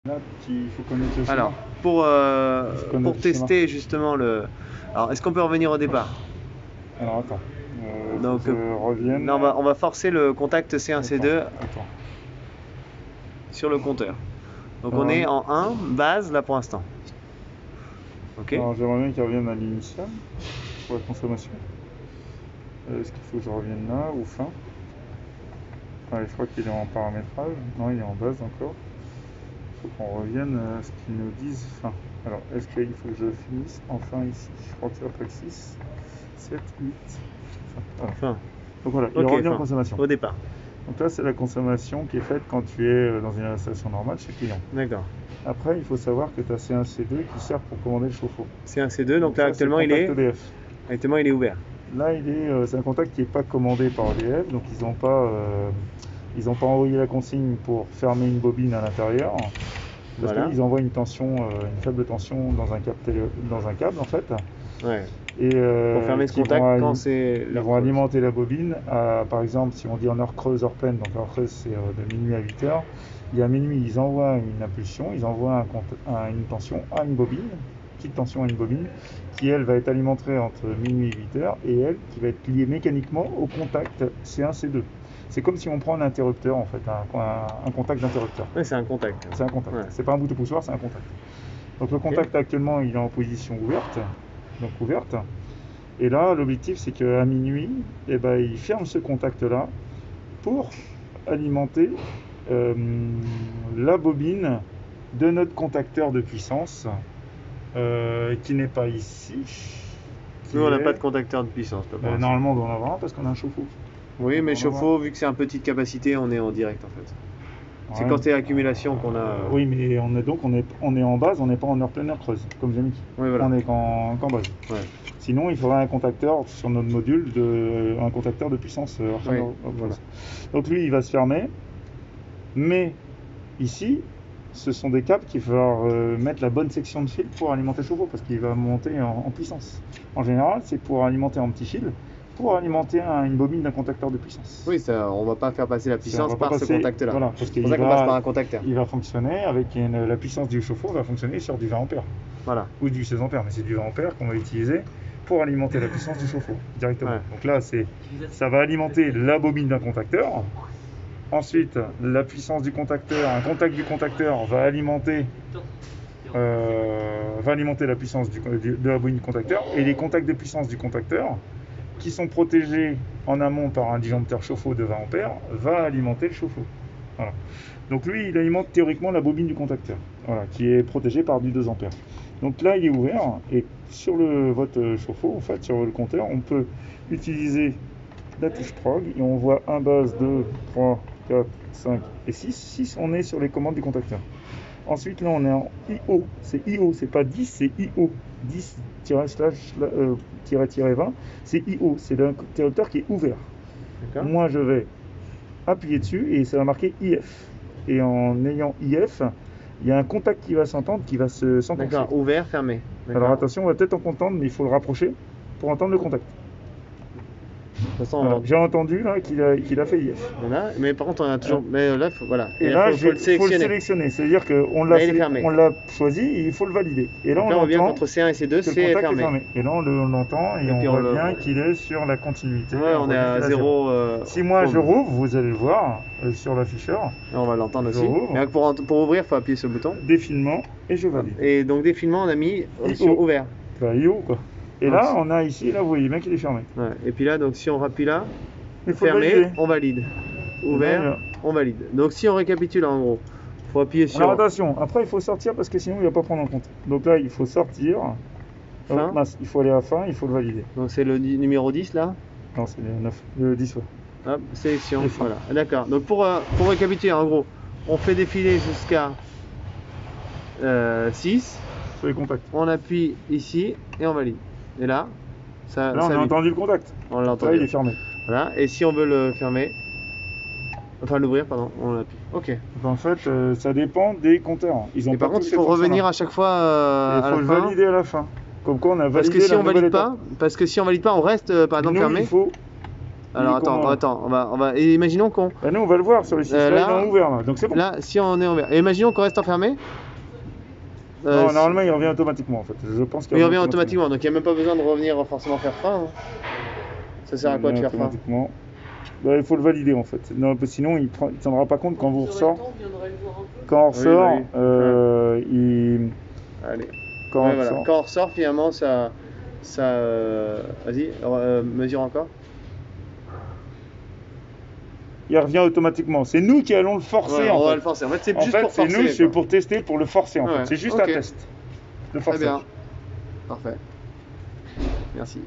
Là, il faut connaître le schéma. Alors, pour tester justement le... Alors, est-ce qu'on peut revenir au départ? Alors, attends. Donc, revienne. non, on va forcer le contact C1, C2 sur le compteur. Donc, on est en 1, base, là, pour l'instant. Ok. Alors, j'aimerais bien qu'il revienne à l'initial pour la consommation. Est-ce qu'il faut que je revienne là ou fin? Je crois qu'il est en paramétrage. Non, il est en base encore. Il faut qu'on revienne à ce qu'ils nous disent fin. Alors, est-ce qu'il faut que je finisse en fin ici? Je crois que c'est après 6, 7, 8. Fin. Donc voilà, il revient en consommation. Au départ. Donc là, c'est la consommation qui est faite quand tu es dans une installation normale chez client. D'accord. Après, il faut savoir que tu as C1, C2 qui sert pour commander le chauffe-eau. C1, C2, donc là, actuellement, il est ouvert. Là, c'est un contact qui n'est pas commandé par EDF, donc ils n'ont pas envoyé la consigne pour fermer une bobine à l'intérieur, parce qu'ils envoient une faible tension dans un câble en fait. Ouais. Et pour fermer ce contact quand c'est... Ils vont alimenter la bobine, par exemple, si on dit en heure creuse, heure pleine, donc heure creuse c'est de minuit à 8h, et à minuit ils envoient une impulsion, ils envoient une tension à une bobine, petite tension à une bobine, qui elle va être alimentée entre minuit et 8h, et elle qui va être liée mécaniquement au contact C1, C2. C'est comme si on prend un interrupteur en fait, un contact d'interrupteur. Oui, c'est un contact. C'est un contact. Ouais. C'est pas un bout de poussoir, c'est un contact. Donc le contact actuellement il est en position ouverte. Et là, l'objectif, c'est qu'à minuit, il ferme ce contact-là pour alimenter la bobine de notre contacteur de puissance qui n'est pas ici. Nous, on n'a pas de contacteur de puissance. Normalement, on doit en avoir un parce qu'on a un chauffe-eau. Oui, mais chauffe-eau, vu que c'est une petite capacité, on est en direct en fait. C'est quand c'est accumulation qu'on a... Oui, mais on est en base, on n'est pas en heure pleine, heure creuse, comme j'ai mis. Oui, voilà. On est qu'en base. Ouais. Sinon, il faudrait un contacteur sur notre module, un contacteur de puissance heure pleine, heure creuse. Donc lui, il va se fermer. Mais ici, ce sont des câbles qu'il va falloir mettre la bonne section de fil pour alimenter le chauffe-eau, parce qu'il va monter en puissance. En général, c'est pour alimenter en petit fil, pour alimenter une bobine d'un contacteur de puissance. Oui, on ne va pas faire passer la puissance par ce contact-là. Voilà, c'est pour ça qu'on passe par un contacteur. Il va fonctionner avec la puissance du chauffe-eau va fonctionner sur du 20 ampères. Voilà. Ou du 16 ampères, mais c'est du 20 ampères qu'on va utiliser pour alimenter la puissance du chauffe-eau directement. Ouais. Donc là, ça va alimenter la bobine d'un contacteur. Ensuite, la puissance du contacteur, un contact du contacteur va alimenter la puissance de la bobine du contacteur, et les contacts de puissance du contacteur qui sont protégés en amont par un disjoncteur chauffe-eau de 20 ampères, va alimenter le chauffe-eau. Voilà. Donc lui, il alimente théoriquement la bobine du contacteur, qui est protégée par du 2 ampères. Donc là, il est ouvert, et sur votre chauffe-eau, en fait, sur le compteur, on peut utiliser la touche prog, et on voit 1 base, 2, 3, 4, 5 et 6. 6, on est sur les commandes du contacteur. Ensuite, là, on est en IO. C'est IO, c'est pas 10, c'est IO. 10-/-20, c'est IO. C'est l'interrupteur qui est ouvert. Moi, je vais appuyer dessus et ça va marquer IF. Et en ayant IF, il y a un contact qui va s'entendre, qui va s'enclencher. D'accord, ouvert, fermé. Alors attention, on va peut-être en entendre, mais il faut le rapprocher pour entendre le contact. J'ai entendu là qu'il a fait IF. Voilà, mais par contre on a toujours. Mais là, voilà. Et là, il faut le sélectionner. C'est-à-dire qu'on l'a choisi, et il faut le valider. Et là, on vient entre C1 et C2, c'est fermé. Et là, on l'entend et on voit bien qu'il est sur la continuité. Ouais, on est à 0. Si moi je rouvre, vous allez le voir sur l'afficheur. On va l'entendre aussi. Mais pour ouvrir, il faut appuyer sur le bouton. Défilement, et je valide. Et donc défilement, on a mis sur ouvert. IO quoi. Et là, on a ici, là, vous voyez bien qu'il est fermé. Ouais. Et puis là, donc si on appuie là, fermé, on valide. Ouvert, on valide. Donc si on récapitule, en gros, il faut appuyer sur... Alors attention, après il faut sortir parce que sinon il ne va pas prendre en compte. Donc là, il faut sortir. Fin. Il faut aller à fin, il faut le valider. Donc c'est le numéro 10 là? Non, c'est le 9, le 10, ouais. Hop, sélection, voilà. D'accord. Donc pour récapituler, en gros, on fait défiler jusqu'à 6. Sur les contacts. On appuie ici et on valide. Et là, on a entendu le contact. On l'a entendu. Là, il est fermé. Voilà. Et si on veut le fermer, enfin l'ouvrir, pardon, on l'appuie. Ok. Donc en fait, ça dépend des compteurs. Et par contre, il faut revenir à chaque fois. Il faut le valider à la fin. Comme quoi, on a validé. Parce que si on valide pas, on reste par exemple fermé. Il faut Alors attends, on va... Et imaginons qu'on... Bah nous on va le voir sur les systèmes là, ouvert là, donc c'est bon. Là, si on est ouvert. Et imaginons qu'on reste enfermé. Non, normalement il revient automatiquement en fait. Je pense qu'il revient automatiquement, donc il n'y a même pas besoin de revenir forcément faire frein. Hein. Ça sert à quoi de faire frein? Bah, il faut le valider en fait. Non, sinon il ne tiendra pas compte quand vous ressort. Quand on ressort, il... Allez. Quand on ressort, finalement, ça vas-y, mesure encore. Il revient automatiquement. C'est nous qui allons le forcer. On va le forcer. En fait, c'est juste pour forcer. C'est nous, c'est pour tester, pour le forcer en fait. C'est juste un test de forçage. Très bien. Parfait. Merci.